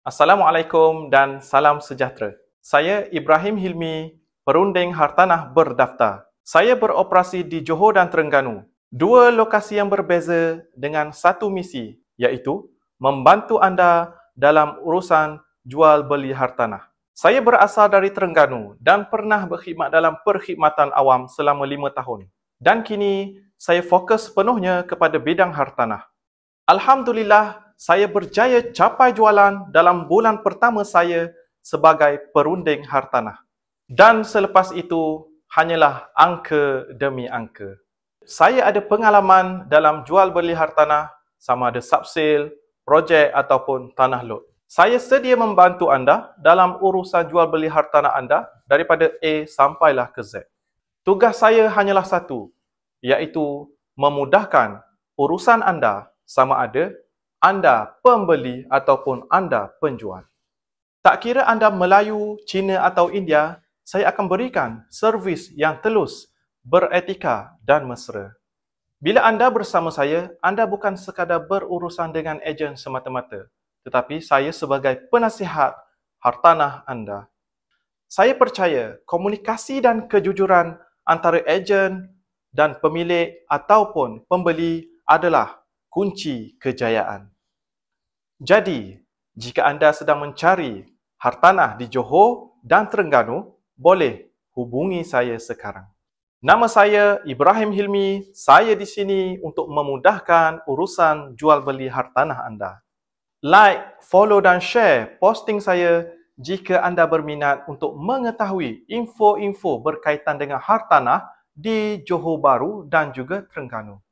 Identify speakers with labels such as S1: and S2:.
S1: Assalamualaikum dan salam sejahtera. Saya Ibrahim Hilmi, perunding hartanah berdaftar. Saya beroperasi di Johor dan Terengganu. Dua lokasi yang berbeza dengan satu misi, iaitu membantu anda dalam urusan jual beli hartanah. Saya berasal dari Terengganu dan pernah berkhidmat dalam perkhidmatan awam selama 5 tahun. Dan kini saya fokus sepenuhnya kepada bidang hartanah. Alhamdulillah, saya berjaya capai jualan dalam bulan pertama saya sebagai perunding hartanah. Dan selepas itu, hanyalah angka demi angka. Saya ada pengalaman dalam jual beli hartanah, sama ada subsale, projek ataupun tanah lot. Saya sedia membantu anda dalam urusan jual beli hartanah anda daripada A sampailah ke Z. Tugas saya hanyalah satu, iaitu memudahkan urusan anda sama ada anda pembeli ataupun anda penjual. Tak kira anda Melayu, Cina atau India, saya akan berikan servis yang telus, beretika dan mesra. Bila anda bersama saya, anda bukan sekadar berurusan dengan ejen semata-mata, tetapi saya sebagai penasihat hartanah anda. Saya percaya komunikasi dan kejujuran antara ejen dan pemilik ataupun pembeli adalah kunci kejayaan. Jadi, jika anda sedang mencari hartanah di Johor dan Terengganu, boleh hubungi saya sekarang. Nama saya Ibrahim Hilmi. Saya di sini untuk memudahkan urusan jual beli hartanah anda. Like, follow dan share posting saya jika anda berminat untuk mengetahui info-info berkaitan dengan hartanah di Johor Bahru dan juga Terengganu.